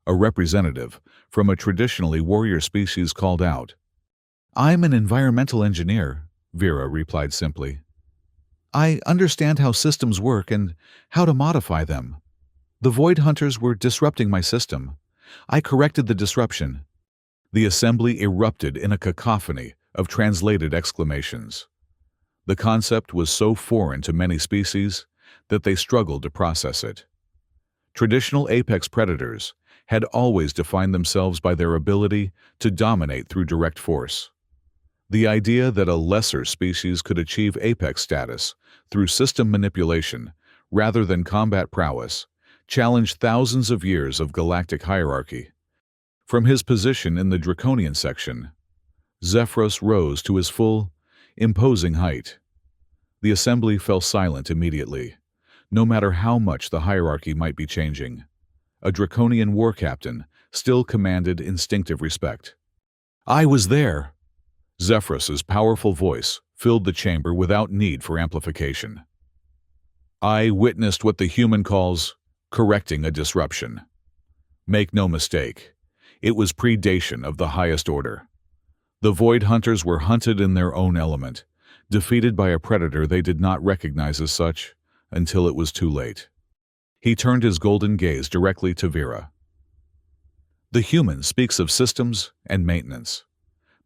a representative from a traditionally warrior species called out. "I'm an environmental engineer," Vera replied simply. "I understand how systems work and how to modify them. The void hunters were disrupting my system. I corrected the disruption." The assembly erupted in a cacophony of translated exclamations. The concept was so foreign to many species that they struggled to process it. Traditional apex predators had always defined themselves by their ability to dominate through direct force. The idea that a lesser species could achieve apex status through system manipulation rather than combat prowess challenged thousands of years of galactic hierarchy. From his position in the Draconian section, Zephyros rose to his full, imposing height. The assembly fell silent immediately, no matter how much the hierarchy might be changing. A Draconian war captain still commanded instinctive respect. "I was there." Zephyros's powerful voice filled the chamber without need for amplification. "I witnessed what the human calls correcting a disruption. Make no mistake, it was predation of the highest order. The void hunters were hunted in their own element, defeated by a predator they did not recognize as such until it was too late." He turned his golden gaze directly to Vera. "The human speaks of systems and maintenance,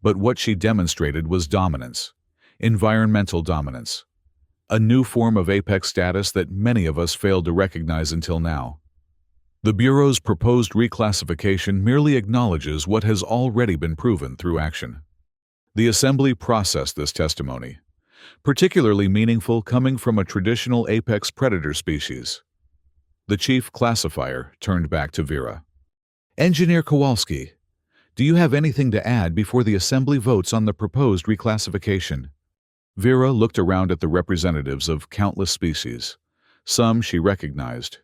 but what she demonstrated was dominance, environmental dominance, a new form of apex status that many of us failed to recognize until now. The Bureau's proposed reclassification merely acknowledges what has already been proven through action." The Assembly processed this testimony, particularly meaningful coming from a traditional apex predator species. The chief classifier turned back to Vera. "Engineer Kowalski, do you have anything to add before the Assembly votes on the proposed reclassification?" Vera looked around at the representatives of countless species. Some she recognized,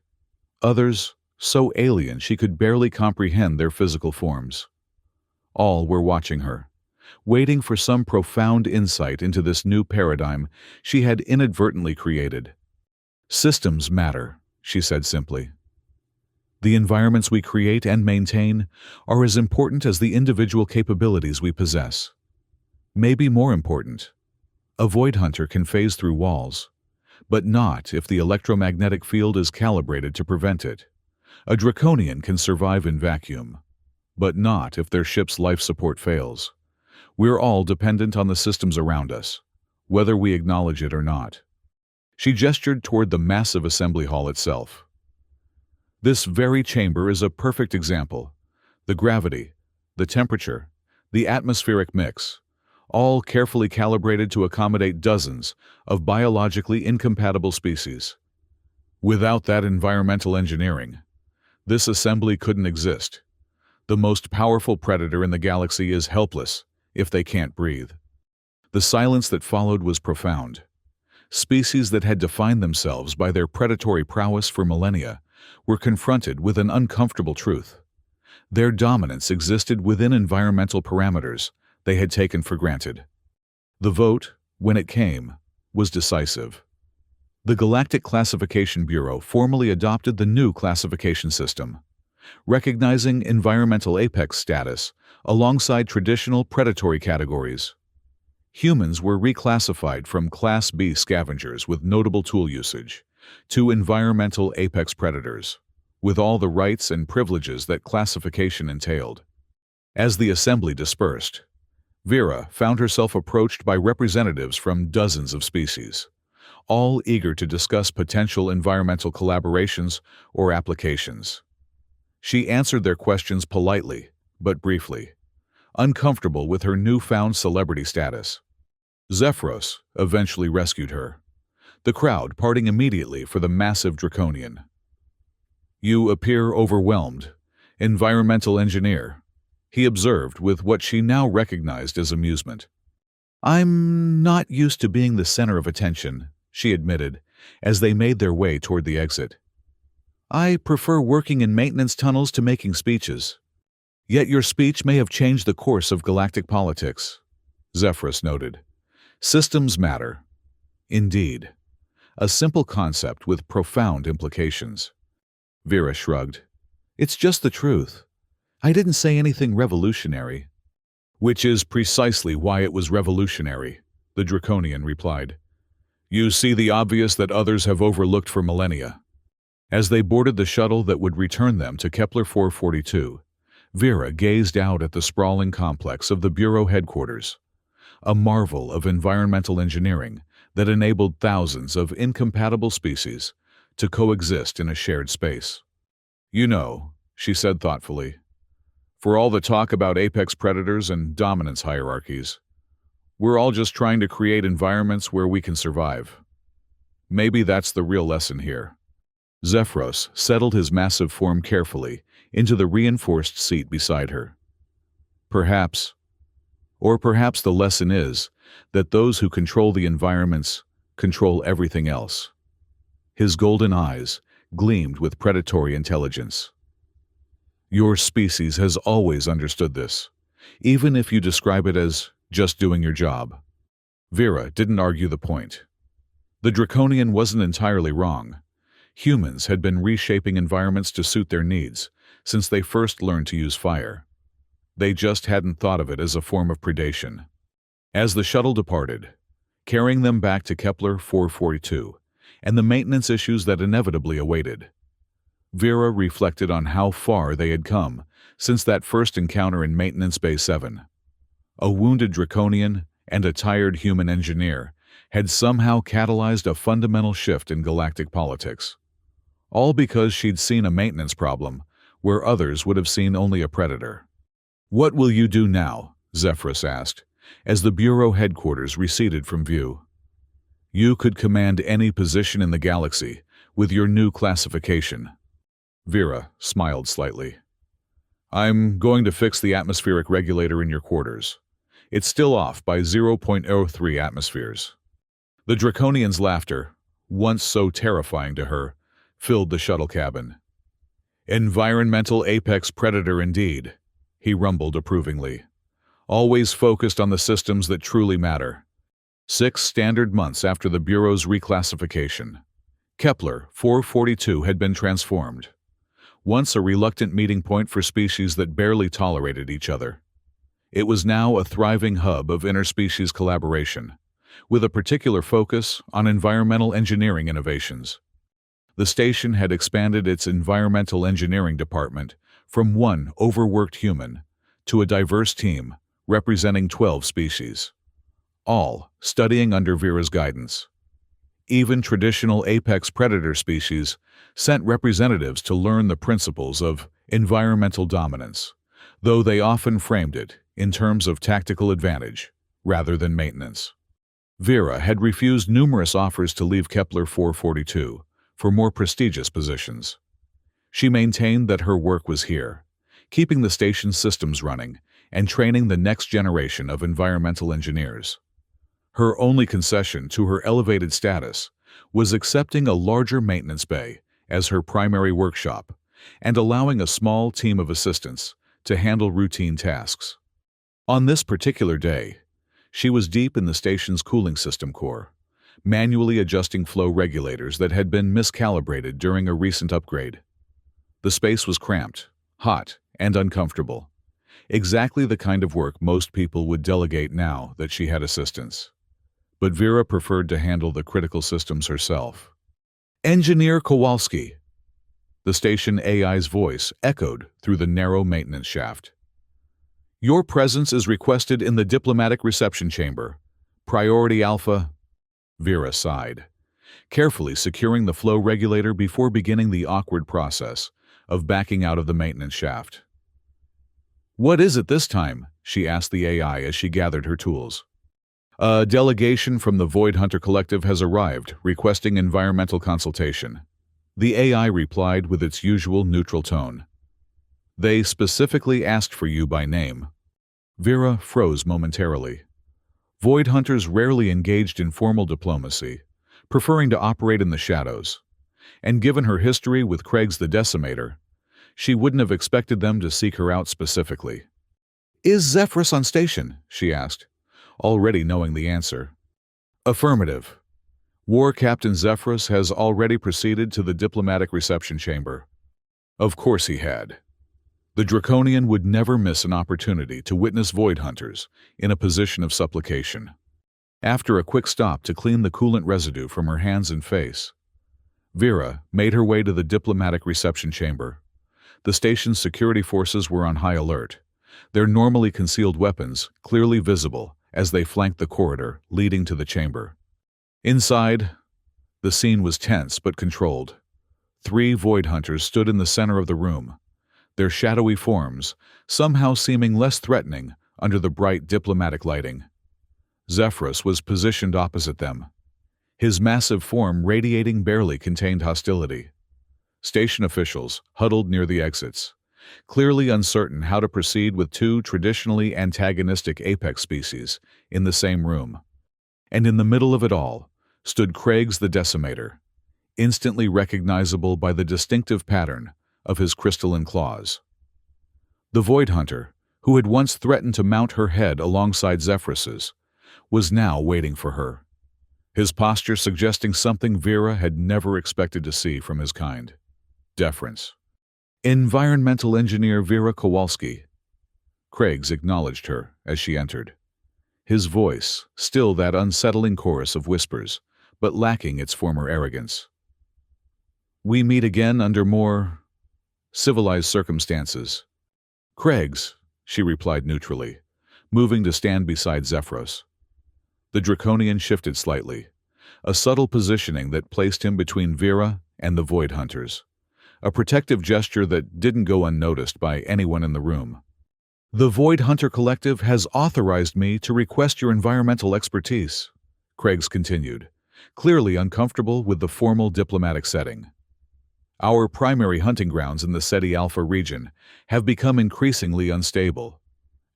others so alien she could barely comprehend their physical forms. All were watching her, waiting for some profound insight into this new paradigm she had inadvertently created. "Systems matter," she said simply. "The environments we create and maintain are as important as the individual capabilities we possess. Maybe more important. A void hunter can phase through walls, but not if the electromagnetic field is calibrated to prevent it. A draconian can survive in vacuum, but not if their ship's life support fails. We're all dependent on the systems around us, whether we acknowledge it or not." She gestured toward the massive assembly hall itself. "This very chamber is a perfect example. The gravity, the temperature, the atmospheric mix, all carefully calibrated to accommodate dozens of biologically incompatible species. Without that environmental engineering, this assembly couldn't exist. The most powerful predator in the galaxy is helpless if they can't breathe." The silence that followed was profound. Species that had defined themselves by their predatory prowess for millennia were confronted with an uncomfortable truth. Their dominance existed within environmental parameters they had taken for granted. The vote, when it came, was decisive. The Galactic Classification Bureau formally adopted the new classification system, recognizing environmental apex status alongside traditional predatory categories. Humans were reclassified from Class B scavengers with notable tool usage to environmental apex predators, with all the rights and privileges that classification entailed. As the assembly dispersed, Vera found herself approached by representatives from dozens of species, all eager to discuss potential environmental collaborations or applications. She answered their questions politely, but briefly, uncomfortable with her newfound celebrity status. Zephyros eventually rescued her, the crowd parting immediately for the massive draconian. "You appear overwhelmed, environmental engineer," he observed with what she now recognized as amusement. "I'm not used to being the center of attention," she admitted, as they made their way toward the exit. "I prefer working in maintenance tunnels to making speeches." "Yet your speech may have changed the course of galactic politics," Zephyros noted. "Systems matter." Indeed. A simple concept with profound implications. Vera shrugged. "It's just the truth. I didn't say anything revolutionary." "Which is precisely why it was revolutionary," the Draconian replied. "You see the obvious that others have overlooked for millennia." As they boarded the shuttle that would return them to Kepler 442, Vera gazed out at the sprawling complex of the Bureau headquarters, a marvel of environmental engineering that enabled thousands of incompatible species to coexist in a shared space. "You know," she said thoughtfully, "for all the talk about apex predators and dominance hierarchies, we're all just trying to create environments where we can survive. Maybe that's the real lesson here." Zephyros settled his massive form carefully into the reinforced seat beside her. Perhaps the lesson is that those who control the environments control everything else. His golden eyes gleamed with predatory intelligence. "Your species has always understood this, even if you describe it as just doing your job." Vera didn't argue the point. The Draconian wasn't entirely wrong. Humans had been reshaping environments to suit their needs since they first learned to use fire. They just hadn't thought of it as a form of predation. As the shuttle departed, carrying them back to Kepler 442 and the maintenance issues that inevitably awaited, Vera reflected on how far they had come since that first encounter in Maintenance Bay 7. A wounded Draconian and a tired human engineer had somehow catalyzed a fundamental shift in galactic politics. All because she'd seen a maintenance problem where others would have seen only a predator. "What will you do now?" Zephyros asked, as the Bureau headquarters receded from view. "You could command any position in the galaxy with your new classification." Vera smiled slightly. "I'm going to fix the atmospheric regulator in your quarters. It's still off by 0.03 atmospheres." The Draconian's laughter, once so terrifying to her, filled the shuttle cabin. Environmental apex predator indeed, he rumbled approvingly. Always focused on the systems that truly matter. 6 standard months after the Bureau's reclassification, Kepler 442 had been transformed. Once a reluctant meeting point for species that barely tolerated each other, it was now a thriving hub of interspecies collaboration, with a particular focus on environmental engineering innovations. The station had expanded its environmental engineering department from one overworked human to a diverse team representing 12 species, all studying under Vera's guidance. Even traditional apex predator species sent representatives to learn the principles of environmental dominance, though they often framed it in terms of tactical advantage rather than maintenance. Vera had refused numerous offers to leave Kepler 442 for more prestigious positions. She maintained that her work was here, keeping the station's systems running and training the next generation of environmental engineers. Her only concession to her elevated status was accepting a larger maintenance bay as her primary workshop and allowing a small team of assistants to handle routine tasks. On this particular day, she was deep in the station's cooling system core, manually adjusting flow regulators that had been miscalibrated during a recent upgrade. The space was cramped, hot, and uncomfortable, exactly the kind of work most people would delegate now that she had assistants. But Vera preferred to handle the critical systems herself. "Engineer Kowalski," the station AI's voice echoed through the narrow maintenance shaft. "Your presence is requested in the diplomatic reception chamber. Priority Alpha." Vera sighed, carefully securing the flow regulator before beginning the awkward process of backing out of the maintenance shaft. "What is it this time?" she asked the AI as she gathered her tools. "A delegation from the Void Hunter Collective has arrived, requesting environmental consultation," the AI replied with its usual neutral tone. "They specifically asked for you by name." Vera froze momentarily. Void Hunters rarely engaged in formal diplomacy, preferring to operate in the shadows. And given her history with Craig's the Decimator, she wouldn't have expected them to seek her out specifically. "Is Zephyrus on station?" she asked, already knowing the answer. "Affirmative. War Captain Zephyrus has already proceeded to the diplomatic reception chamber." Of course he had. The Draconian would never miss an opportunity to witness Void Hunters in a position of supplication. After a quick stop to clean the coolant residue from her hands and face, Vera made her way to the diplomatic reception chamber. The station's security forces were on high alert, their normally concealed weapons clearly visible as they flanked the corridor leading to the chamber. Inside, the scene was tense but controlled. 3 Void Hunters stood in the center of the room, their shadowy forms somehow seeming less threatening under the bright diplomatic lighting. Zephyrus was positioned opposite them, his massive form radiating barely contained hostility. Station officials huddled near the exits, clearly uncertain how to proceed with 2 traditionally antagonistic apex species in the same room. And in the middle of it all stood Craig's the Decimator, instantly recognizable by the distinctive pattern of his crystalline claws. The Void Hunter, who had once threatened to mount her head alongside Zephyrus's, was now waiting for her, his posture suggesting something Vera had never expected to see from his kind: deference. "Environmental Engineer Vera Kowalski." Craig's acknowledged her as she entered, his voice still that unsettling chorus of whispers, but lacking its former arrogance. "We meet again under more civilized circumstances." "Craig's," she replied neutrally, moving to stand beside Zephyrus. The Draconian shifted slightly, a subtle positioning that placed him between Vera and the Void Hunters, a protective gesture that didn't go unnoticed by anyone in the room. "The Void Hunter Collective has authorized me to request your environmental expertise," Craig's continued, clearly uncomfortable with the formal diplomatic setting. "Our primary hunting grounds in the Ceti Alpha region have become increasingly unstable.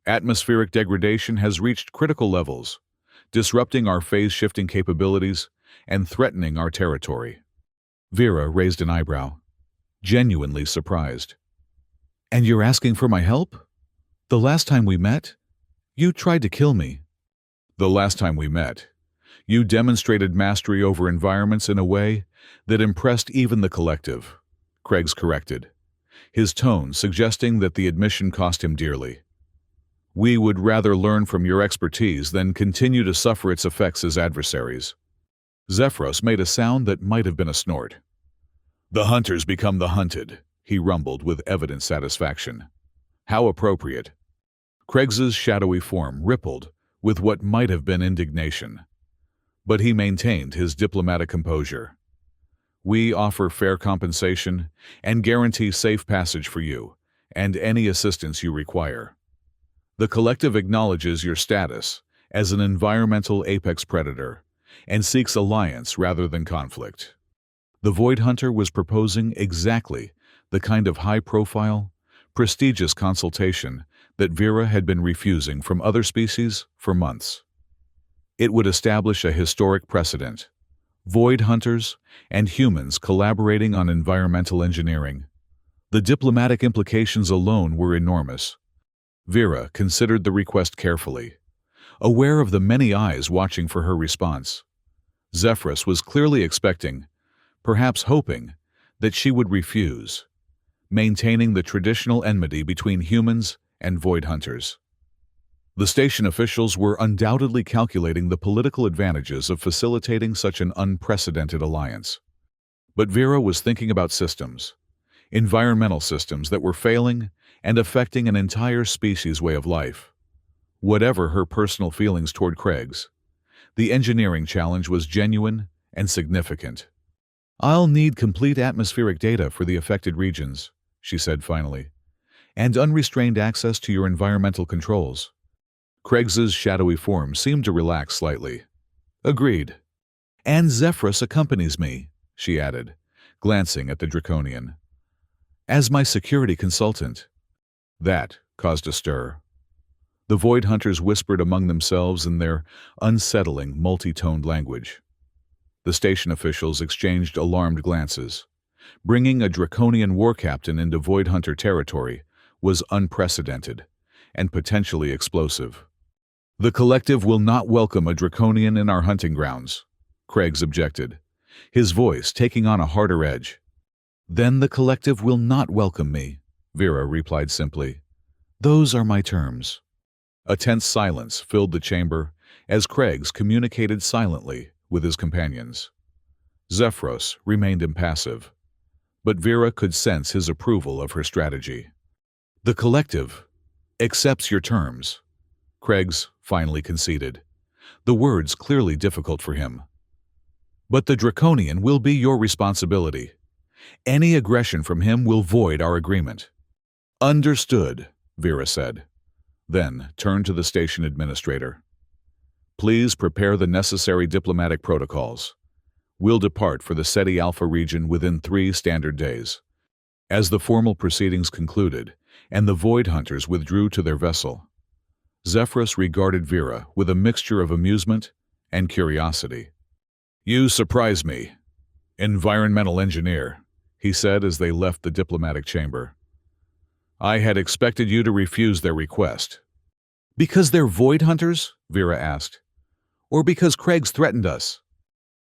Atmospheric degradation has reached critical levels, disrupting our phase-shifting capabilities and threatening our territory." Vera raised an eyebrow. genuinely surprised. "And you're asking for my help? The last time we met, you tried to kill me." "The last time we met, you demonstrated mastery over environments in a way that impressed even the collective," Kregs corrected, his tone suggesting that the admission cost him dearly. "We would rather learn from your expertise than continue to suffer its effects as adversaries." Zephyros made a sound that might have been a snort. "The hunters become the hunted," he rumbled with evident satisfaction. "How appropriate." Kregs's shadowy form rippled with what might have been indignation, but he maintained his diplomatic composure. "We offer fair compensation and guarantee safe passage for you and any assistance you require. The collective acknowledges your status as an environmental apex predator and seeks alliance rather than conflict." The Void Hunter was proposing exactly the kind of high-profile, prestigious consultation that Vera had been refusing from other species for months. It would establish a historic precedent: Void Hunters and humans collaborating on environmental engineering. The diplomatic implications alone were enormous. Vera considered the request carefully, aware of the many eyes watching for her response. Zephyros was clearly expecting, perhaps hoping, that she would refuse, maintaining the traditional enmity between humans and Void Hunters. The station officials were undoubtedly calculating the political advantages of facilitating such an unprecedented alliance. But Vera was thinking about systems, environmental systems that were failing and affecting an entire species' way of life. Whatever her personal feelings toward Kregs, the engineering challenge was genuine and significant. "I'll need complete atmospheric data for the affected regions," she said finally, "and unrestrained access to your environmental controls." Kregs's shadowy form seemed to relax slightly. "Agreed. And Zephyros accompanies me," she added, glancing at the Draconian, "as my security consultant." That caused a stir. The Void Hunters whispered among themselves in their unsettling, multi-toned language. The station officials exchanged alarmed glances. Bringing a Draconian war captain into Void Hunter territory was unprecedented and potentially explosive. "The collective will not welcome a Draconian in our hunting grounds," Kregs objected, his voice taking on a harder edge. "Then the collective will not welcome me," Vera replied simply. "Those are my terms." A tense silence filled the chamber as Kregs communicated silently with his companions. Zephyros remained impassive, but Vera could sense his approval of her strategy. "The collective accepts your terms," Kregs finally conceded, the words clearly difficult for him. "But the Draconian will be your responsibility. Any aggression from him will void our agreement." "Understood," Vera said, then turned to the station administrator. "Please prepare the necessary diplomatic protocols. We'll depart for the Ceti Alpha region within 3 standard days." As the formal proceedings concluded and the Void Hunters withdrew to their vessel, Zephyros regarded Vera with a mixture of amusement and curiosity. "You surprise me, environmental engineer," he said as they left the diplomatic chamber. "I had expected you to refuse their request." "Because they're Void Hunters?" Vera asked. "Or because Kregs threatened us?"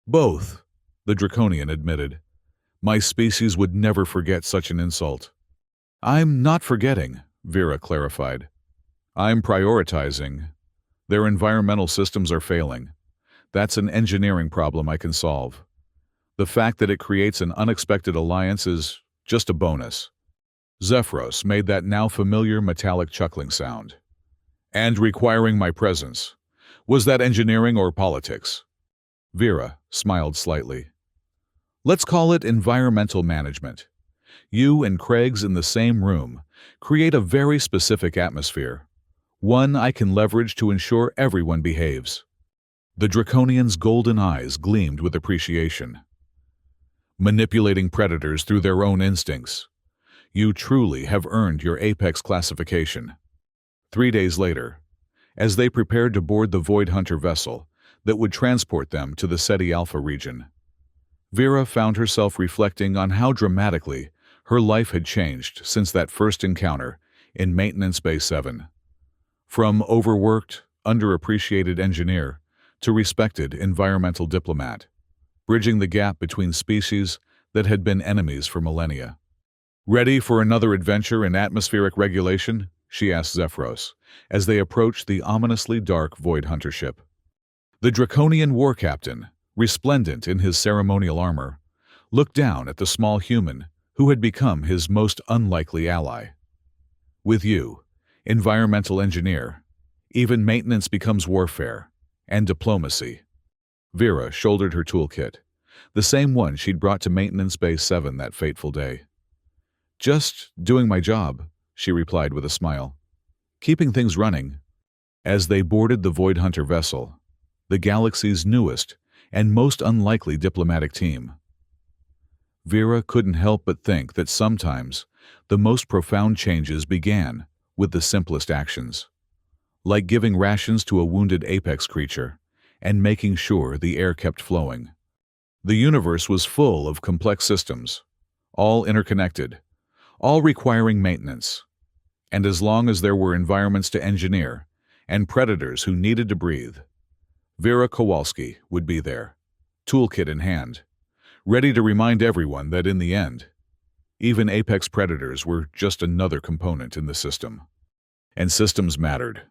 "Both," the Draconian admitted. "My species would never forget such an insult." "I'm not forgetting," Vera clarified. "I'm prioritizing. Their environmental systems are failing. That's an engineering problem I can solve. The fact that it creates an unexpected alliance is just a bonus." Zephyros made that now familiar metallic chuckling sound. "And requiring my presence. Was that engineering or politics?" Vera smiled slightly. "Let's call it environmental management. You and Kregs in the same room create a very specific atmosphere, one I can leverage to ensure everyone behaves." The Draconian's golden eyes gleamed with appreciation. "Manipulating predators through their own instincts. You truly have earned your apex classification." 3 days later, as they prepared to board the Void Hunter vessel that would transport them to the Ceti Alpha region, Vera found herself reflecting on how dramatically Her life had changed since that first encounter in Maintenance Bay 7. From overworked, underappreciated engineer to respected environmental diplomat, bridging the gap between species that had been enemies for millennia. "Ready for another adventure in atmospheric regulation?" she asked Zephyros, as they approached the ominously dark Void Hunter ship. The Draconian war captain, resplendent in his ceremonial armor, looked down at the small human who had become his most unlikely ally. "With you, environmental engineer, even maintenance becomes warfare and diplomacy." Vera shouldered her toolkit, the same one she'd brought to Maintenance Bay 7 that fateful day. "Just doing my job," she replied with a smile. "Keeping things running." As they boarded the Void Hunter vessel, the galaxy's newest and most unlikely diplomatic team, Vera couldn't help but think that sometimes the most profound changes began with the simplest actions, like giving rations to a wounded apex creature and making sure the air kept flowing. The universe was full of complex systems, all interconnected, all requiring maintenance. And as long as there were environments to engineer and predators who needed to breathe, Vera Kowalski would be there, toolkit in hand, ready to remind everyone that in the end, even apex predators were just another component in the system. And systems mattered.